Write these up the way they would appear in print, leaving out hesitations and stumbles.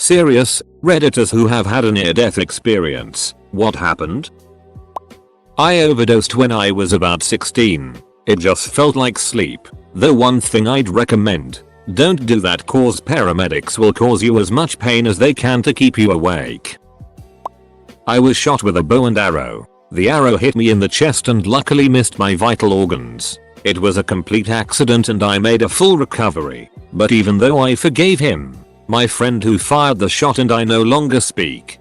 Serious, Redditors who have had a near-death experience, what happened? I overdosed when I was about 16. It just felt like sleep. The one thing I'd recommend, don't do that cause paramedics will cause you as much pain as they can to keep you awake. I was shot with a bow and arrow. The arrow hit me in the chest and luckily missed my vital organs. It was a complete accident and I made a full recovery. But even though I forgave him, my friend who fired the shot and I no longer speak.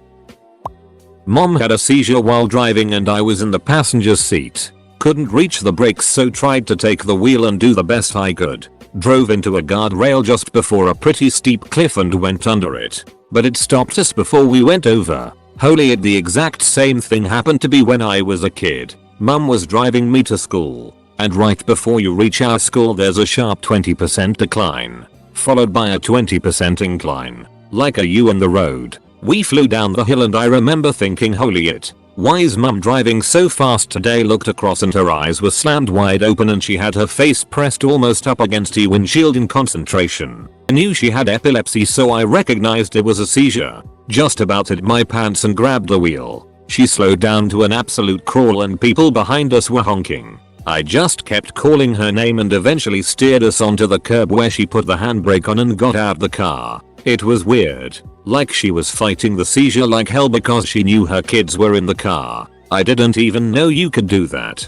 Mom had a seizure while driving and I was in the passenger seat. Couldn't reach the brakes so tried to take the wheel and do the best I could. Drove into a guardrail just before a pretty steep cliff and went under it. But it stopped us before we went over. Holy, the exact same thing happened to me when I was a kid. Mum was driving me to school. And right before you reach our school there's a sharp 20% decline. Followed by a 20% incline. Like a U in the road. We flew down the hill and I remember thinking, holy it. Why is mum driving so fast today? Looked across and her eyes were slammed wide open and she had her face pressed almost up against the windshield in concentration. I knew she had epilepsy so I recognized it was a seizure. Just about hit my pants and grabbed the wheel. She slowed down to an absolute crawl and people behind us were honking. I just kept calling her name and eventually steered us onto the curb where she put the handbrake on and got out the car. It was weird. Like she was fighting the seizure like hell because she knew her kids were in the car. I didn't even know you could do that.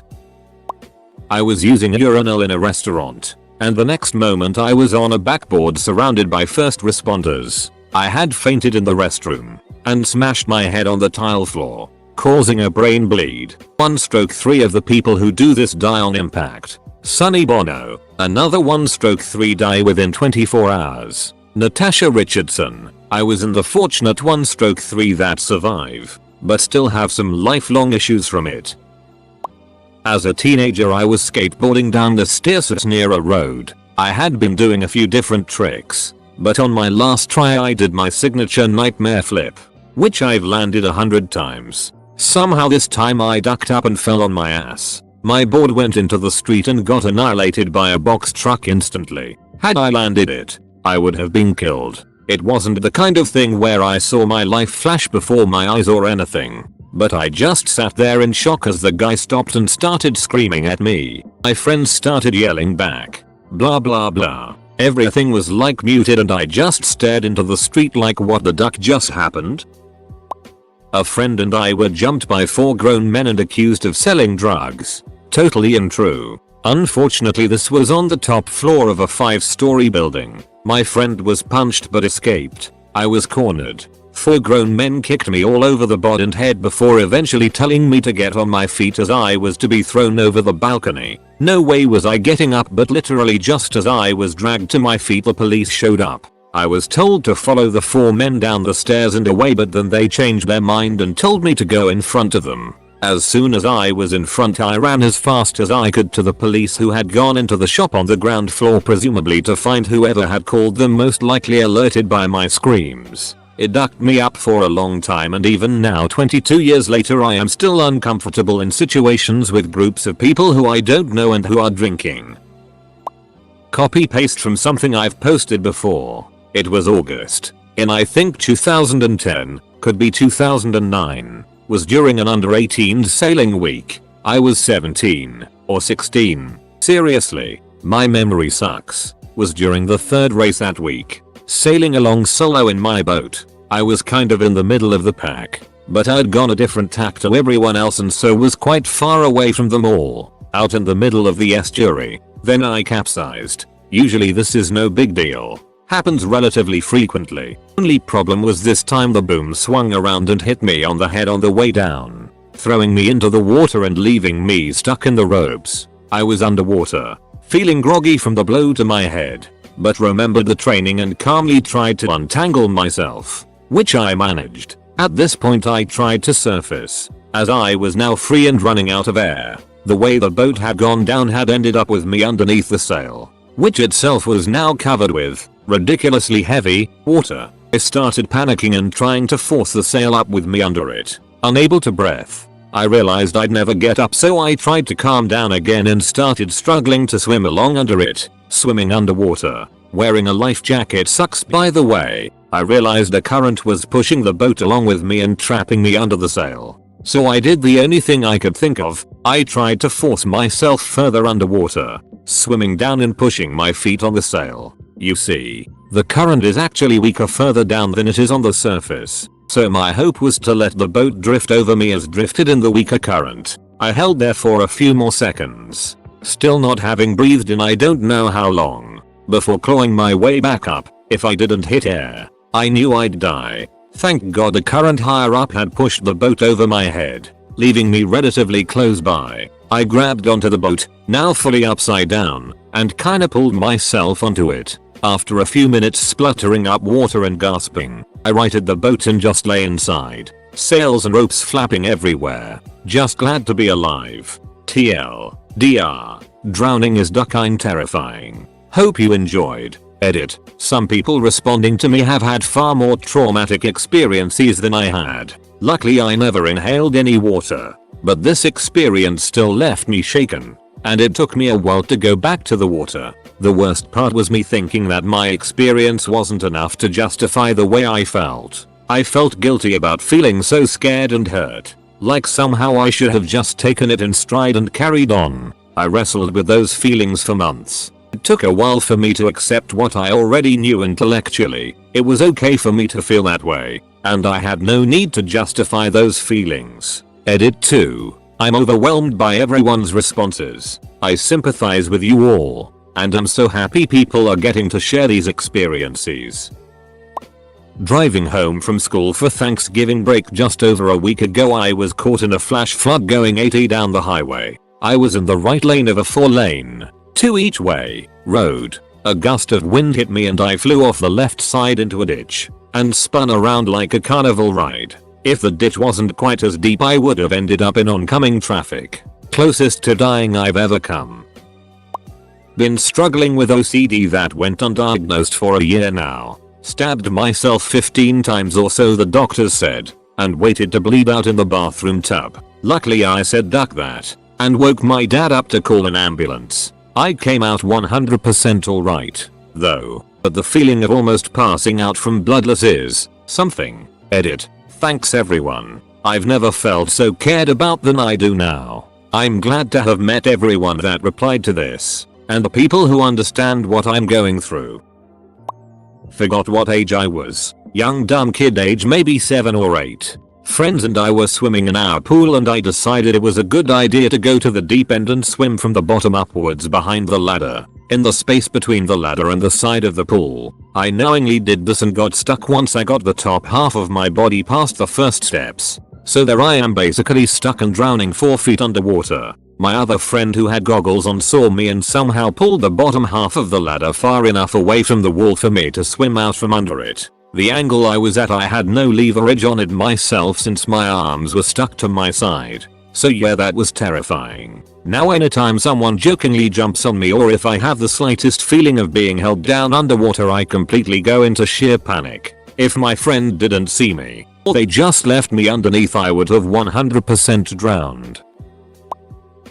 I was using a urinal in a restaurant. And the next moment I was on a backboard surrounded by first responders. I had fainted in the restroom. And smashed my head on the tile floor. Causing a brain bleed. 1/3 of the people who do this die on impact. Sonny Bono. Another 1/3 die within 24 hours. Natasha Richardson. I was in the fortunate 1/3 that survive. But still have some lifelong issues from it. As a teenager I was skateboarding down the stairs near a road. I had been doing a few different tricks. But on my last try I did my signature nightmare flip. Which I've landed 100 times. Somehow this time I ducked up and fell on my ass. My board went into the street and got annihilated by a box truck instantly. Had I landed it, I would have been killed. It wasn't the kind of thing where I saw my life flash before my eyes or anything. But I just sat there in shock as the guy stopped and started screaming at me. My friends started yelling back. Blah blah blah. Everything was like muted and I just stared into the street like what the duck just happened? A friend and I were jumped by 4 grown men and accused of selling drugs. Totally untrue. Unfortunately this was on the top floor of a 5-story building. My friend was punched but escaped. I was cornered. 4 grown men kicked me all over the body and head before eventually telling me to get on my feet as I was to be thrown over the balcony. No way was I getting up, but literally just as I was dragged to my feet the police showed up. I was told to follow the 4 men down the stairs and away, but then they changed their mind and told me to go in front of them. As soon as I was in front I ran as fast as I could to the police who had gone into the shop on the ground floor presumably to find whoever had called them, most likely alerted by my screams. It ducked me up for a long time and even now 22 years later I am still uncomfortable in situations with groups of people who I don't know and who are drinking. Copy paste from something I've posted before. It was August. In I think 2010, could be 2009. Was during an under 18s sailing week. I was 17 or 16. Seriously, my memory sucks. Was during the 3rd race that week. Sailing along solo in my boat. I was kind of in the middle of the pack. But I'd gone a different tack to everyone else and so was quite far away from them all. Out in the middle of the estuary. Then I capsized. Usually this is no big deal. Happens relatively frequently. Only problem was this time the boom swung around and hit me on the head on the way down. Throwing me into the water and leaving me stuck in the ropes. I was underwater. Feeling groggy from the blow to my head. But remembered the training and calmly tried to untangle myself. Which I managed. At this point I tried to surface. As I was now free and running out of air. The way the boat had gone down had ended up with me underneath the sail. Which itself was now covered with ridiculously heavy water. I started panicking and trying to force the sail up with me under it. Unable to breath. I realized I'd never get up, so I tried to calm down again and started struggling to swim along under it. Swimming underwater. Wearing a life jacket sucks, by the way. I realized a current was pushing the boat along with me and trapping me under the sail. So I did the only thing I could think of. I tried to force myself further underwater, swimming down and pushing my feet on the sail. You see, the current is actually weaker further down than it is on the surface. So my hope was to let the boat drift over me as drifted in the weaker current. I held there for a few more seconds, still not having breathed in I don't know how long, before clawing my way back up. If I didn't hit air, I knew I'd die. Thank God the current higher up had pushed the boat over my head, leaving me relatively close by. I grabbed onto the boat, now fully upside down, and kinda pulled myself onto it. After a few minutes spluttering up water and gasping, I righted the boat and just lay inside, sails and ropes flapping everywhere. Just glad to be alive. TLDR. Drowning is kinda terrifying. Hope you enjoyed. Edit. Some people responding to me have had far more traumatic experiences than I had. Luckily I never inhaled any water, but this experience still left me shaken, and it took me a while to go back to the water. The worst part was me thinking that my experience wasn't enough to justify the way I felt. I felt guilty about feeling so scared and hurt, like somehow I should have just taken it in stride and carried on. I wrestled with those feelings for months. It took a while for me to accept what I already knew intellectually. It was okay for me to feel that way, and I had no need to justify those feelings. Edit 2. I'm overwhelmed by everyone's responses. I sympathize with you all, and I'm so happy people are getting to share these experiences. Driving home from school for Thanksgiving break just over a week ago, I was caught in a flash flood going 80 down the highway. I was in the right lane of a 4-lane, 2 each way, road. A gust of wind hit me and I flew off the left side into a ditch and spun around like a carnival ride. If the ditch wasn't quite as deep I would have ended up in oncoming traffic. Closest to dying I've ever come. Been struggling with OCD that went undiagnosed for a year now. Stabbed myself 15 times or so the doctors said, and waited to bleed out in the bathroom tub. Luckily I said duck that, and woke my dad up to call an ambulance. I came out 100% alright, though, but the feeling of almost passing out from bloodless is something. Edit. Thanks everyone. I've never felt so cared about than I do now. I'm glad to have met everyone that replied to this, and the people who understand what I'm going through. Forgot what age I was. Young dumb kid age, maybe 7 or 8. Friends and I were swimming in our pool and I decided it was a good idea to go to the deep end and swim from the bottom upwards behind the ladder, in the space between the ladder and the side of the pool. I knowingly did this and got stuck once I got the top half of my body past the first steps. So there I am basically stuck and drowning 4 feet underwater. My other friend who had goggles on saw me and somehow pulled the bottom half of the ladder far enough away from the wall for me to swim out from under it. The angle I was at, I had no leverage on it myself since my arms were stuck to my side. So yeah, that was terrifying. Now anytime someone jokingly jumps on me or if I have the slightest feeling of being held down underwater, I completely go into sheer panic. If my friend didn't see me, or they just left me underneath, I would have 100% drowned.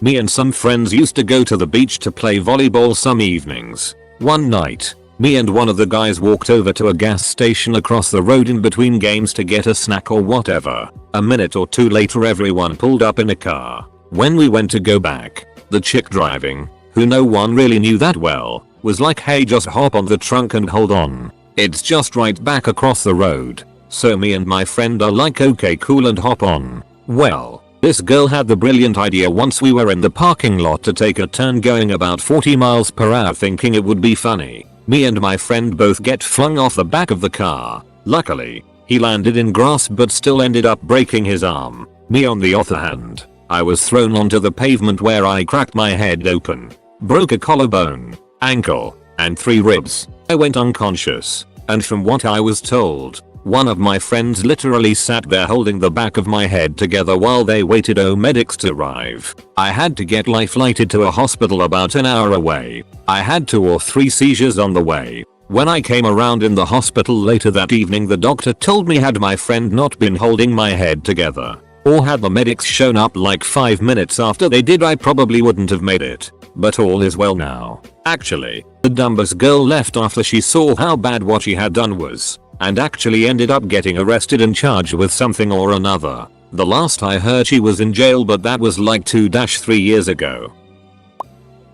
Me and some friends used to go to the beach to play volleyball some evenings. One night, me and one of the guys walked over to a gas station across the road in between games to get a snack or whatever. A minute or two later everyone pulled up in a car. When we went to go back, the chick driving, who no one really knew that well, was like, hey, just hop on the trunk and hold on. It's just right back across the road. So me and my friend are like, okay cool, and hop on. Well, this girl had the brilliant idea once we were in the parking lot to take a turn going about 40 miles per hour, thinking it would be funny. Me and my friend both get flung off the back of the car. Luckily, he landed in grass but still ended up breaking his arm. Me on the other hand, I was thrown onto the pavement where I cracked my head open, broke a collarbone, ankle, and 3 ribs. I went unconscious, and from what I was told, one of my friends literally sat there holding the back of my head together while they waited medics to arrive. I had to get life-flighted to a hospital about an hour away. I had 2 or 3 seizures on the way. When I came around in the hospital later that evening, the doctor told me had my friend not been holding my head together, or had the medics shown up like 5 minutes after they did, I probably wouldn't have made it. But all is well now. Actually, the dumbest girl left after she saw how bad what she had done was. and actually ended up getting arrested and charged with something or another. The last I heard she was in jail, but that was like 2-3 years ago.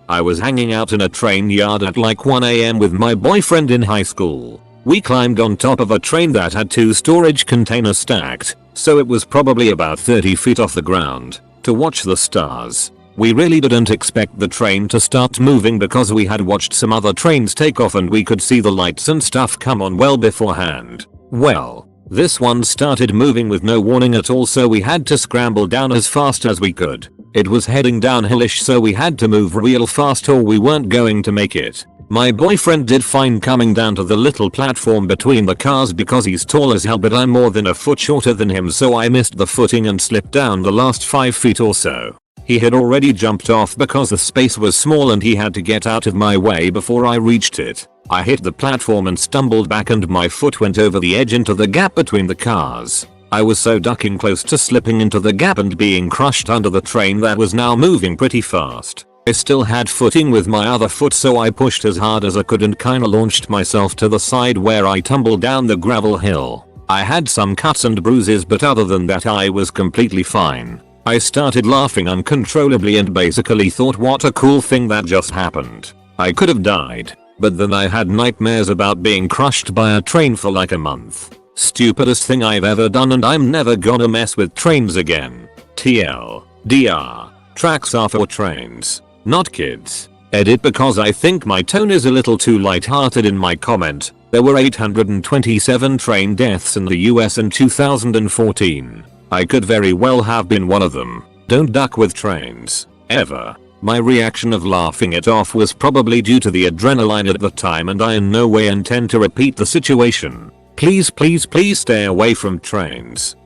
I was hanging out in a train yard at like 1 AM with my boyfriend in high school. We climbed on top of a train that had 2 storage containers stacked, so it was probably about 30 feet off the ground, to watch the stars. We really didn't expect the train to start moving because we had watched some other trains take off and we could see the lights and stuff come on well beforehand. Well, this one started moving with no warning at all, so we had to scramble down as fast as we could. It was heading downhillish, so we had to move real fast or we weren't going to make it. My boyfriend did fine coming down to the little platform between the cars because he's tall as hell, but I'm more than a foot shorter than him, so I missed the footing and slipped down the last 5 feet or so. He had already jumped off because the space was small and he had to get out of my way before I reached it. I hit the platform and stumbled back and my foot went over the edge into the gap between the cars. I was so ducking close to slipping into the gap and being crushed under the train that was now moving pretty fast. I still had footing with my other foot, so I pushed as hard as I could and kinda launched myself to the side where I tumbled down the gravel hill. I had some cuts and bruises, but other than that I was completely fine. I started laughing uncontrollably and basically thought, what a cool thing that just happened. I could have died, but then I had nightmares about being crushed by a train for like a month. Stupidest thing I've ever done, and I'm never gonna mess with trains again. TLDR. Tracks are for trains, not kids. Edit, because I think my tone is a little too lighthearted in my comment. There were 827 train deaths in the US in 2014. I could very well have been one of them. Don't duck with trains. Ever. My reaction of laughing it off was probably due to the adrenaline at the time, and I in no way intend to repeat the situation. Please stay away from trains.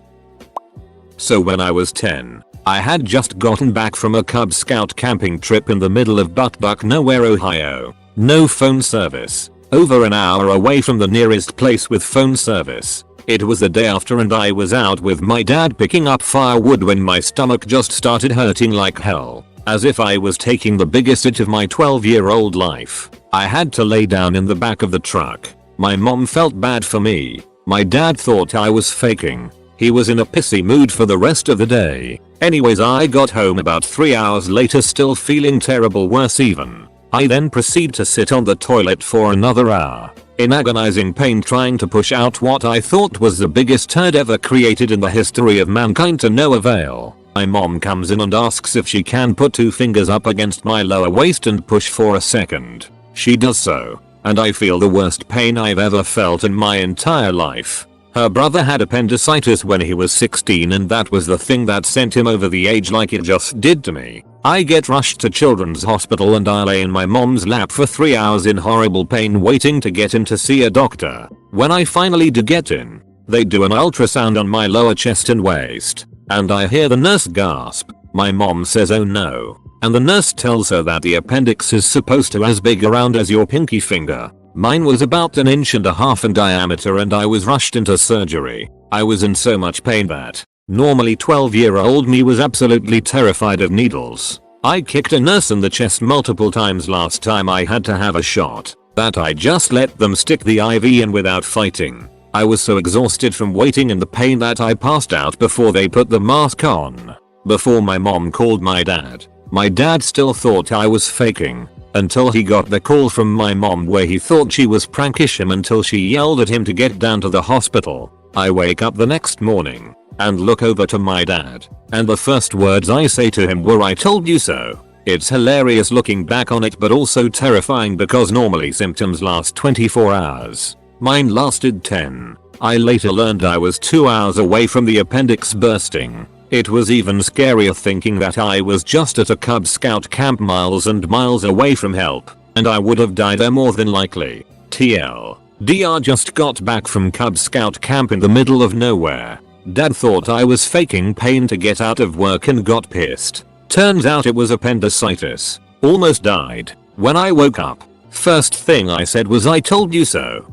So when I was 10, I had just gotten back from a Cub Scout camping trip in the middle of Buck Nowhere, Ohio. No phone service. Over an hour away from the nearest place with phone service. It was the day after and I was out with my dad picking up firewood when my stomach just started hurting like hell. As if I was taking the biggest hit of my 12-year-old life. I had to lay down in the back of the truck. My mom felt bad for me. My dad thought I was faking. He was in a pissy mood for the rest of the day. Anyways, I got home about 3 hours later still feeling terrible, worse even. I then proceed to sit on the toilet for another hour. In agonizing pain, trying to push out what I thought was the biggest turd ever created in the history of mankind, to no avail. My mom comes in and asks if she can put 2 fingers up against my lower waist and push for a second. She does so, and I feel the worst pain I've ever felt in my entire life. Her brother had appendicitis when he was 16, and that was the thing that sent him over the edge like it just did to me. I get rushed to Children's Hospital and I lay in my mom's lap for 3 hours in horrible pain waiting to get in to see a doctor. When I finally do get in, they do an ultrasound on my lower chest and waist, and I hear the nurse gasp. My mom says, "Oh no," and the nurse tells her that the appendix is supposed to as big around as your pinky finger. Mine was about 1.5 inches in diameter and I was rushed into surgery. I was in so much pain that normally 12-year-old me was absolutely terrified of needles. I kicked a nurse in the chest multiple times last time I had to have a shot, that I just let them stick the IV in without fighting. I was so exhausted from waiting and the pain that I passed out before they put the mask on. Before my mom called my dad still thought I was faking. Until he got the call from my mom where he thought she was pranking him until she yelled at him to get down to the hospital. I wake up the next morning and look over to my dad, and the first words I say to him were, "I told you so." It's hilarious looking back on it, but also terrifying because normally symptoms last 24 hours. Mine lasted 10. I later learned I was 2 hours away from the appendix bursting. It was even scarier thinking that I was just at a Cub Scout camp miles and miles away from help, and I would have died there more than likely. TLDR, just got back from Cub Scout camp in the middle of nowhere. Dad thought I was faking pain to get out of work and got pissed. Turns out it was appendicitis. Almost died. When I woke up, first thing I said was, "I told you so."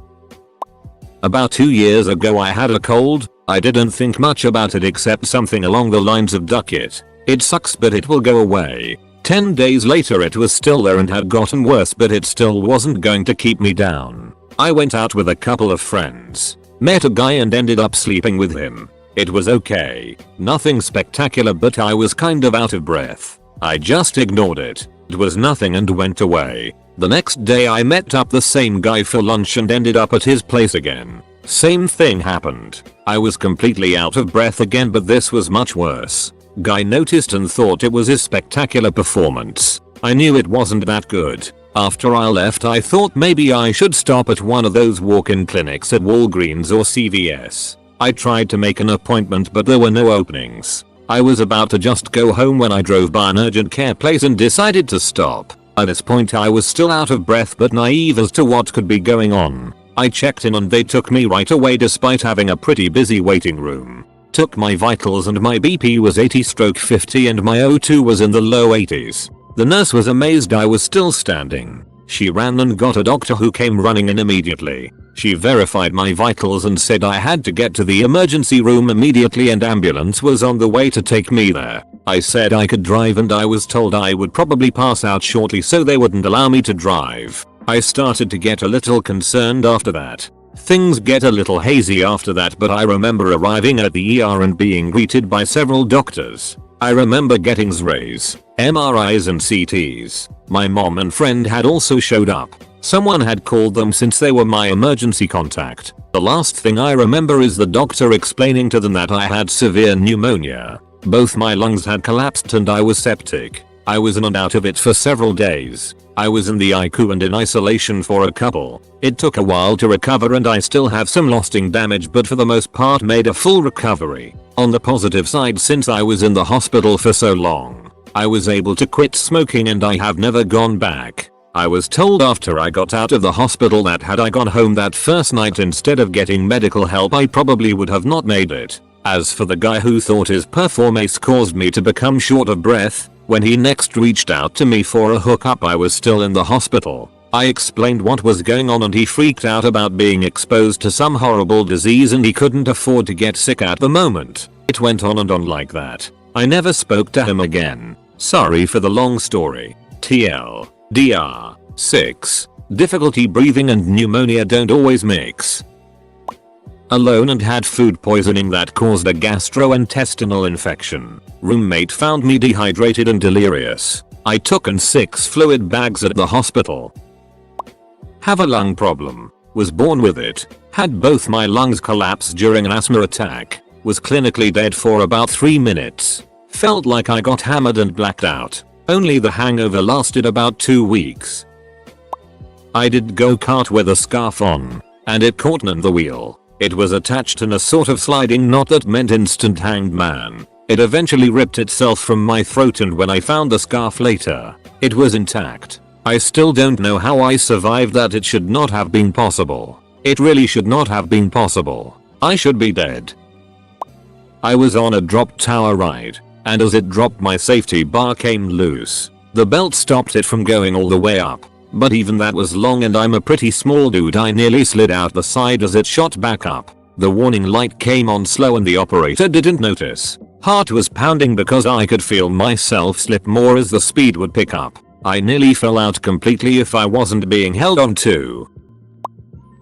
About 2 years ago I had a cold. I didn't think much about it except something along the lines of "duck it. It sucks but it will go away." 10 days later it was still there and had gotten worse, but it still wasn't going to keep me down. I went out with a couple of friends. Met a guy and ended up sleeping with him. It was okay. Nothing spectacular, but I was kind of out of breath. I just ignored it. It was nothing and went away. The next day I met up the same guy for lunch and ended up at his place again. Same thing happened. I was completely out of breath again, but this was much worse. Guy noticed and thought it was his spectacular performance. I knew it wasn't that good. After I left, I thought maybe I should stop at one of those walk-in clinics at Walgreens or CVS. I tried to make an appointment, but there were no openings. I was about to just go home when I drove by an urgent care place and decided to stop. At this point I was still out of breath but naive as to what could be going on. I checked in and they took me right away despite having a pretty busy waiting room. Took my vitals and my BP was 80/50 and my O2 was in the low 80s. The nurse was amazed I was still standing. She ran and got a doctor who came running in immediately. She verified my vitals and said I had to get to the emergency room immediately and ambulance was on the way to take me there. I said I could drive and I was told I would probably pass out shortly, so they wouldn't allow me to drive. I started to get a little concerned after that. Things get a little hazy after that, but I remember arriving at the ER and being greeted by several doctors. I remember getting X-rays, MRIs and CTs. My mom and friend had also showed up. Someone had called them since they were my emergency contact. The last thing I remember is the doctor explaining to them that I had severe pneumonia. Both my lungs had collapsed and I was septic. I was in and out of it for several days. I was in the ICU and in isolation for a couple. It took a while to recover and I still have some lasting damage, but for the most part made a full recovery. On the positive side, since I was in the hospital for so long, I was able to quit smoking and I have never gone back. I was told after I got out of the hospital that had I gone home that first night instead of getting medical help, I probably would have not made it. As for the guy who thought his performance caused me to become short of breath, when he next reached out to me for a hookup, I was still in the hospital. I explained what was going on and he freaked out about being exposed to some horrible disease and he couldn't afford to get sick at the moment. It went on and on like that. I never spoke to him again. Sorry for the long story. TL. DR. 6. Difficulty breathing and pneumonia don't always mix. Alone and had food poisoning that caused a gastrointestinal infection. Roommate found me dehydrated and delirious. I took in 6 fluid bags at the hospital. Have a lung problem. Was born with it. Had both my lungs collapse during an asthma attack. Was clinically dead for about 3 minutes. Felt like I got hammered and blacked out. Only the hangover lasted about 2 weeks. I did go-kart with a scarf on, and it caught on the wheel. It was attached in a sort of sliding knot that meant instant hanged man. It eventually ripped itself from my throat, and when I found the scarf later, it was intact. I still don't know how I survived that. It should not have been possible. It really should not have been possible. I should be dead. I was on a drop tower ride, and as it dropped my safety bar came loose. The belt stopped it from going all the way up. But even that was long and I'm a pretty small dude. I nearly slid out the side as it shot back up. The warning light came on slow and the operator didn't notice. Heart was pounding because I could feel myself slip more as the speed would pick up. I nearly fell out completely if I wasn't being held on to.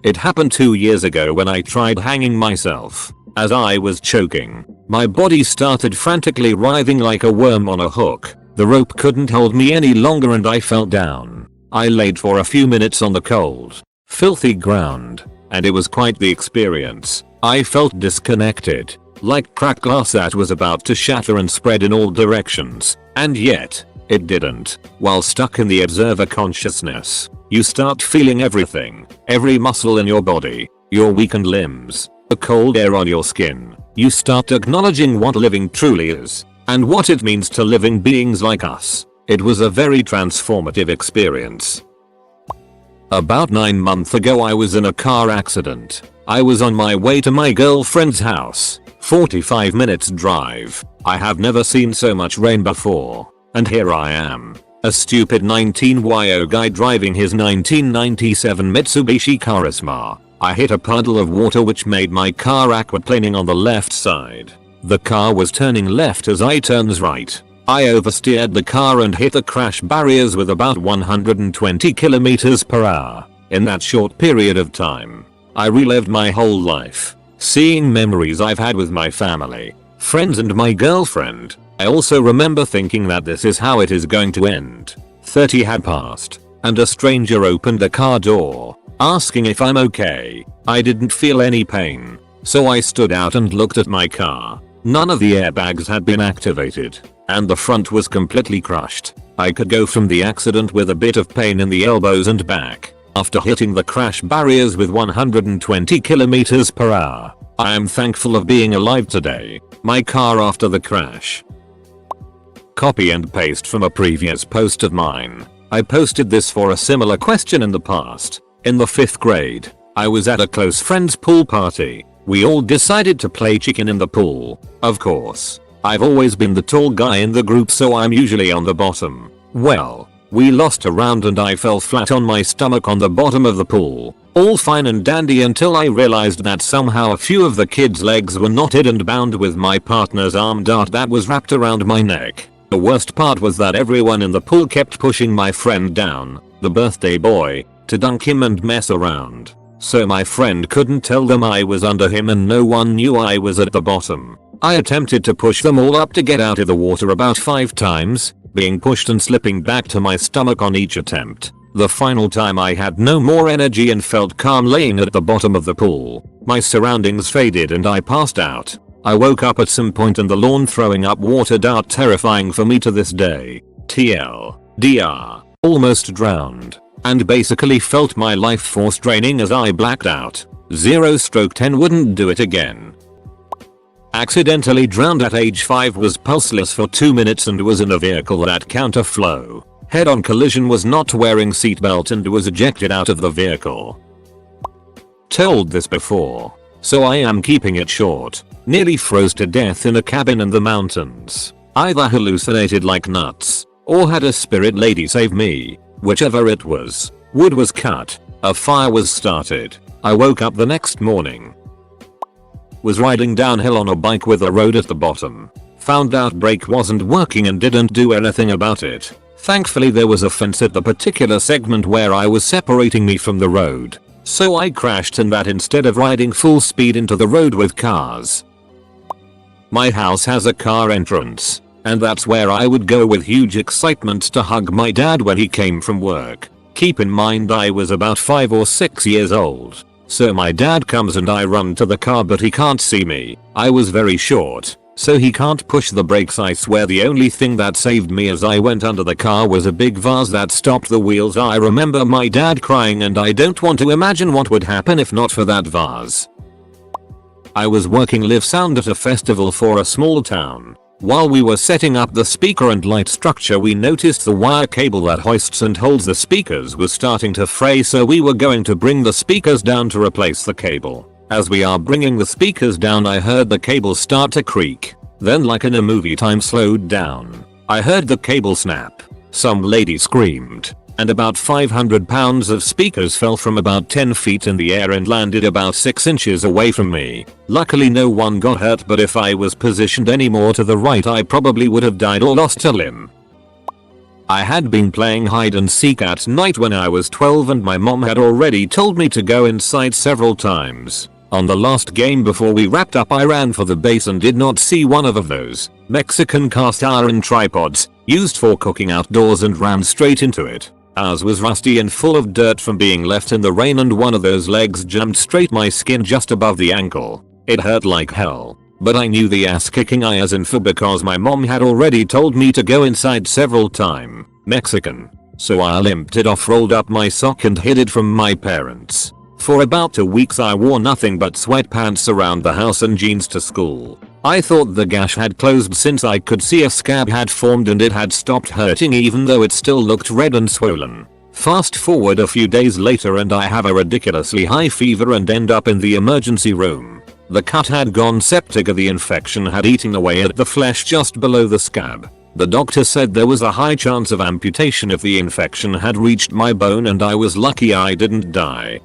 It happened 2 years ago when I tried hanging myself. As I was choking, my body started frantically writhing like a worm on a hook. The rope couldn't hold me any longer and I fell down. I laid for a few minutes on the cold, filthy ground, and it was quite the experience. I felt disconnected, like cracked glass that was about to shatter and spread in all directions, and yet, it didn't. While stuck in the observer consciousness, you start feeling everything, every muscle in your body, your weakened limbs, the cold air on your skin. You start acknowledging what living truly is, and what it means to living beings like us. It was a very transformative experience. About 9 months ago I was in a car accident. I was on my way to my girlfriend's house. 45 minutes drive. I have never seen so much rain before. And here I am. A stupid 19-year-old guy driving his 1997 Mitsubishi Charisma. I hit a puddle of water which made my car aquaplaning on the left side. The car was turning left as I turns right. I oversteered the car and hit the crash barriers with about 120 km/h. In that short period of time, I relived my whole life. seeing memories I've had with my family, friends and my girlfriend. I also remember thinking that this is how it is going to end. 30 had passed, and a stranger opened the car door, asking if I'm okay. I didn't feel any pain, so I stood out and looked at my car. None of the airbags had been activated, and the front was completely crushed. I could go from the accident with a bit of pain in the elbows and back, after hitting the crash barriers with 120 km/h. I am thankful of being alive today. My car after the crash. Copy and paste from a previous post of mine. I posted this for a similar question in the past. In the 5th grade, I was at a close friend's pool party. We all decided to play chicken in the pool. Of course, I've always been the tall guy in the group, so I'm usually on the bottom. Well, we lost a round and I fell flat on my stomach on the bottom of the pool. All fine and dandy until I realized that somehow a few of the kids' legs were knotted and bound with my partner's arm dart that was wrapped around my neck. The worst part was that everyone in the pool kept pushing my friend down, the birthday boy, to dunk him and mess around. So my friend couldn't tell them I was under him and no one knew I was at the bottom. I attempted to push them all up to get out of the water about 5 times, being pushed and slipping back to my stomach on each attempt. The final time I had no more energy and felt calm laying at the bottom of the pool. My surroundings faded and I passed out. I woke up at some point in the lawn throwing up water dart, terrifying for me to this day. TLDR. Almost drowned. And basically felt my life force draining as I blacked out. 0/10 wouldn't do it again. Accidentally drowned at age 5, was pulseless for 2 minutes and was in a vehicle at counterflow. Head-on collision, was not wearing seatbelt and was ejected out of the vehicle. Told this before, so I am keeping it short. Nearly froze to death in a cabin in the mountains. Either hallucinated like nuts, or had a spirit lady save me. Whichever it was. Wood was cut. A fire was started. I woke up the next morning. Was riding downhill on a bike with a road at the bottom. Found out brake wasn't working and didn't do anything about it. Thankfully there was a fence at the particular segment where I was separating me from the road. So I crashed in that instead of riding full speed into the road with cars. My house has a car entrance, and that's where I would go with huge excitement to hug my dad when he came from work. Keep in mind I was about 5 or 6 years old. So my dad comes and I run to the car, but he can't see me. I was very short, so he can't push the brakes. I swear the only thing that saved me as I went under the car was a big vase that stopped the wheels. I remember my dad crying and I don't want to imagine what would happen if not for that vase. I was working live sound at a festival for a small town. While we were setting up the speaker and light structure, we noticed the wire cable that hoists and holds the speakers was starting to fray, so we were going to bring the speakers down to replace the cable. As we are bringing the speakers down, I heard the cable start to creak. Then, like in a movie, time slowed down. I heard the cable snap. Some lady screamed, and about 500 pounds of speakers fell from about 10 feet in the air and landed about 6 inches away from me. Luckily no one got hurt, but if I was positioned any more to the right I probably would have died or lost a limb. I had been playing hide and seek at night when I was 12 and my mom had already told me to go inside several times. On the last game before we wrapped up I ran for the base and did not see one of those Mexican cast iron tripods used for cooking outdoors and ran straight into it. Ours was rusty and full of dirt from being left in the rain, and one of those legs jumped straight my skin just above the ankle. It hurt like hell, but I knew the ass kicking I as in for because my mom had already told me to go inside several times. Mexican. So I limped it off, rolled up my sock and hid it from my parents. For about 2 weeks I wore nothing but sweatpants around the house and jeans to school. I thought the gash had closed since I could see a scab had formed and it had stopped hurting, even though it still looked red and swollen. Fast forward a few days later and I have a ridiculously high fever and end up in the emergency room. The cut had gone septic, or the infection had eaten away at the flesh just below the scab. The doctor said there was a high chance of amputation if the infection had reached my bone, and I was lucky I didn't die.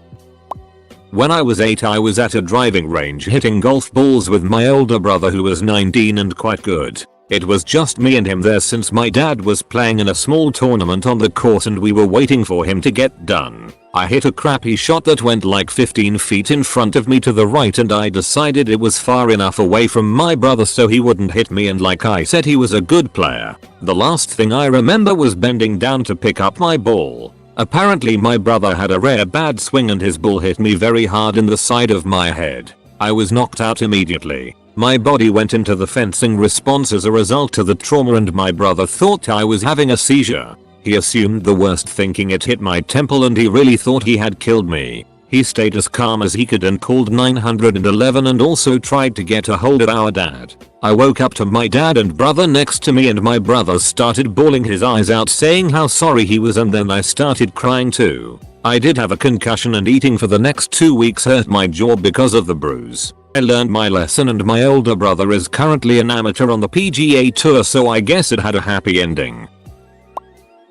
When I was 8 I was at a driving range hitting golf balls with my older brother who was 19 and quite good. It was just me and him there since my dad was playing in a small tournament on the court and we were waiting for him to get done. I hit a crappy shot that went like 15 feet in front of me to the right and I decided it was far enough away from my brother so he wouldn't hit me, and like I said, he was a good player. The last thing I remember was bending down to pick up my ball. Apparently my brother had a rare bad swing and his ball hit me very hard in the side of my head. I was knocked out immediately. My body went into the fencing response as a result of the trauma and my brother thought I was having a seizure. He assumed the worst thinking it hit my temple and he really thought he had killed me. He stayed as calm as he could and called 911 and also tried to get a hold of our dad. I woke up to my dad and brother next to me and my brother started bawling his eyes out saying how sorry he was, and then I started crying too. I did have a concussion and eating for the next 2 weeks hurt my jaw because of the bruise. I learned my lesson and my older brother is currently an amateur on the PGA Tour, so I guess it had a happy ending.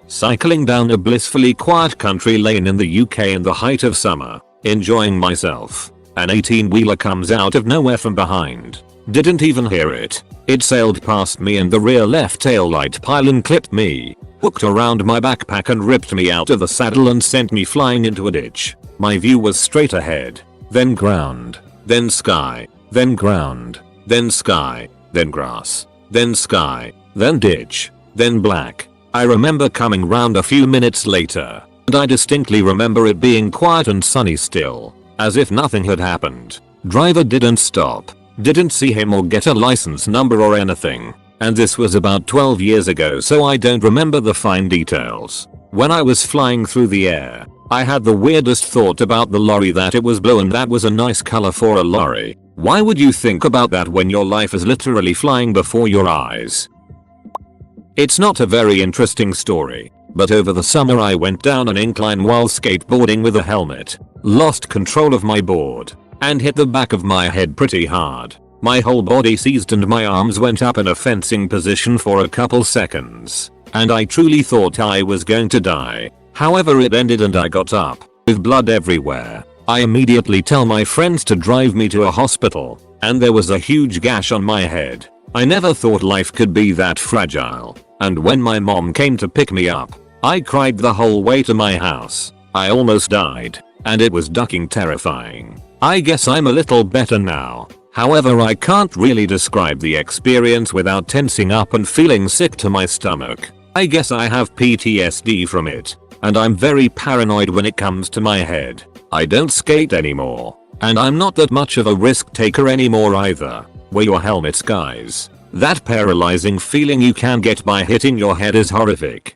Cycling down a blissfully quiet country lane in the UK in the height of summer, enjoying myself. An 18-wheeler comes out of nowhere from behind. Didn't even hear it. It sailed past me and the rear left tail light pylon clipped me, hooked around my backpack and ripped me out of the saddle and sent me flying into a ditch. My view was straight ahead, then ground, then sky, then ground, then sky, then grass, then sky, then ditch, then black. I remember coming round a few minutes later, and I distinctly remember it being quiet and sunny still, as if nothing had happened. Driver didn't stop, didn't see him or get a license number or anything, and this was about 12 years ago so I don't remember the fine details. When I was flying through the air, I had the weirdest thought about the lorry, that it was blue and that was a nice color for a lorry. Why would you think about that when your life is literally flying before your eyes? It's not a very interesting story, but over the summer I went down an incline while skateboarding with a helmet, lost control of my board, and hit the back of my head pretty hard. My whole body seized and my arms went up in a fencing position for a couple seconds, and I truly thought I was going to die. However, it ended and I got up, with blood everywhere. I immediately tell my friends to drive me to a hospital, and there was a huge gash on my head. I never thought life could be that fragile, and when my mom came to pick me up, I cried the whole way to my house. I almost died, and it was fucking terrifying. I guess I'm a little better now. However, I can't really describe the experience without tensing up and feeling sick to my stomach. I guess I have PTSD from it, and I'm very paranoid when it comes to my head. I don't skate anymore, and I'm not that much of a risk taker anymore either. Wear your helmets, guys. That paralyzing feeling you can get by hitting your head is horrific.